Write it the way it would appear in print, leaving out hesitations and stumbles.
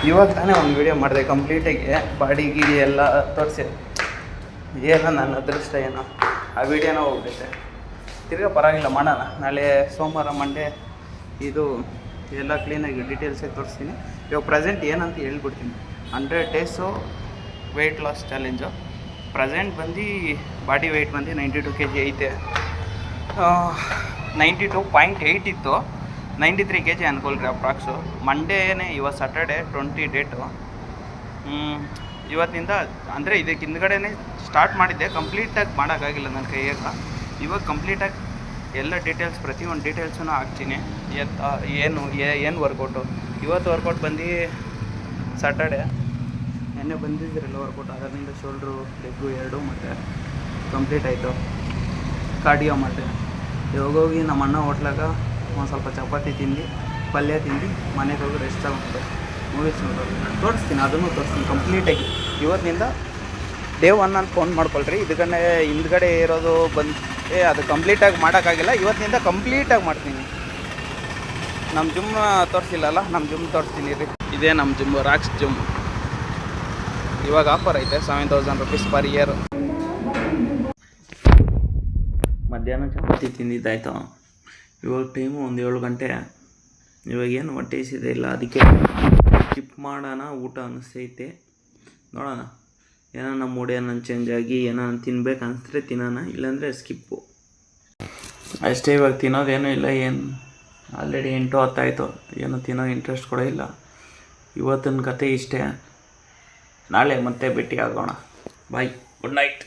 ಇವಾಗ ತಾನೇ ಒಂದು ವೀಡಿಯೋ ಮಾಡಿದೆ ಕಂಪ್ಲೀಟಾಗಿ ಬಾಡಿ ಗೀಡಿ ಎಲ್ಲ ತೋರಿಸಿ. ಏನೋ ನನ್ನ ಅದೃಷ್ಟ ಏನೋ ಆ ವೀಡಿಯೋನ ಹೋಗ್ಬಿಟ್ಟೆ. ತಿರ್ಗಾ ಪರವಾಗಿಲ್ಲ ಮಾಡೋಣ. ನಾಳೆ ಸೋಮವಾರ ಮಂಡೇ ಇದು ಎಲ್ಲ ಕ್ಲೀನಾಗಿ ಡೀಟೇಲ್ಸಾಗಿ ತೋರಿಸ್ತೀನಿ. ಇವಾಗ ಪ್ರೆಸೆಂಟ್ ಏನಂತ ಹೇಳ್ಬಿಡ್ತೀನಿ. 100 days weight loss challenge. Present ಬಂದು ಬಾಡಿ ವೆಯ್ಟ್ ಬಂದು 92 kg ಐತೆ. 92.8 ಇತ್ತು, 93 kg ಅನ್ಕೊಳ್ರಿ ಅಪ್ರಾಕ್ಸು. ಮಂಡೇನೇ ಇವಾಗ ಸ್ಯಾಟರ್ಡೆ 20 ಡೇಟು. ಇವತ್ತಿಂದ ಅಂದರೆ ಇದಕ್ಕೆ ಹಿಂದ್ಗಡೆನೇ ಸ್ಟಾರ್ಟ್ ಮಾಡಿದ್ದೆ, ಕಂಪ್ಲೀಟಾಗಿ ಮಾಡೋಕ್ಕಾಗಿಲ್ಲ ನನ್ನ ಕೈಯಾಗ. ಇವಾಗ ಕಂಪ್ಲೀಟಾಗಿ ಎಲ್ಲ ಡೀಟೇಲ್ಸ್ ಪ್ರತಿಯೊಂದು ಡೀಟೇಲ್ಸೂ ಹಾಕ್ತೀನಿ. ಏನು ವರ್ಕೌಟು. ಇವತ್ತು ವರ್ಕೌಟ್ ಬಂದು ಸ್ಯಾಟರ್ಡೆ, ನೆನ್ನೆ ಬಂದಿದ್ದಿರಲ್ಲ ವರ್ಕೌಟ್. ಅದರಿಂದ ಶೋಲ್ಡ್ರು ಲೆಗ್ಗು 2 ಮತ್ತು ಕಂಪ್ಲೀಟ್ ಆಯಿತು. ಕಾರ್ಡಿಯೋ ಮಾಡಿದೆ. ಇವಾಗ ಹೋಗಿ ನಮ್ಮ ಅಣ್ಣ ಹೋಟ್ಲಾಗ ಒಂದು ಸ್ವಲ್ಪ ಚಪಾತಿ ತಿಂದು ಪಲ್ಯ ತಿಂದು ಮನೆಗೆ ಹೋಗಿ ರೆಸ್ಟ್ ತಗೊಂಡು ಮೂವೀಸ್ ನೋಡೋದು ತೋರಿಸ್ತೀನಿ. ಅದನ್ನು ತೋರಿಸ್ತೀನಿ ಕಂಪ್ಲೀಟಾಗಿ. ಇವತ್ತಿನಿಂದ ಡೇ 1 ಅಂತ ಫೋನ್ ಮಾಡ್ಕೊಳ್ರಿ. ಇದಕ್ಕನ್ನೇ ಹಿಂದ್ಗಡೆ ಇರೋದು ಅದು ಕಂಪ್ಲೀಟಾಗಿ ಮಾಡೋಕ್ಕಾಗಿಲ್ಲ. ಇವತ್ತಿನಿಂದ ಕಂಪ್ಲೀಟಾಗಿ ಮಾಡ್ತೀನಿ. ನಮ್ಮ ಜಿಮ್ ತೋರಿಸಿಲ್ಲಲ್ಲ, ನಮ್ಮ ಜಿಮ್ ತೋರಿಸ್ತೀನಿ ರೀ. ಇದೇ ನಮ್ಮ ಜಿಮ್, ರಾಕ್ಸ್ ಜಿಮ್. ಇವಾಗ ಆಫರ್ ಐತೆ 7000 rupees ಪರ್ ಇಯರ್. ಮಧ್ಯಾಹ್ನ ಚಪಾತಿ ತಿಂದಿದ್ದಾಯ್ತು. ಇವಾಗ ಟೈಮು ಒಂದು 7 ಗಂಟೆ. ಇವಾಗೇನು ಹೊಟ್ಟೆ ಹಸಿದೆ ಇಲ್ಲ, ಅದಕ್ಕೆ ಸ್ಕಿಪ್ ಮಾಡೋಣ ಊಟ ಅನ್ನಿಸ್ತೈತೆ. ನೋಡೋಣ, ಏನೋ ನಮ್ಮ ಮೂಡ್ ಏನೋ ಚೇಂಜ್ ಆಗಿ ಏನೋ ತಿನ್ಬೇಕು ಅನಿಸಿದ್ರೆ ತಿನ್ನೋಣ, ಇಲ್ಲಾಂದರೆ ಸ್ಕಿಪ್ಪು ಅಷ್ಟೇ. ಇವಾಗ ತಿನ್ನೋದೇನೂ ಇಲ್ಲ. ಏನು ಆಲ್ರೆಡಿ 8-10 ಆಯಿತು. ಏನೋ ತಿನ್ನೋ ಇಂಟ್ರೆಸ್ಟ್ ಕೂಡ ಇಲ್ಲ. ಇವತ್ತಿನ ಕತೆ ಇಷ್ಟೇ. ನಾಳೆ ಮತ್ತೆ ಭೇಟಿ ಆಗೋಣ. ಬಾಯ್, ಗುಡ್ ನೈಟ್.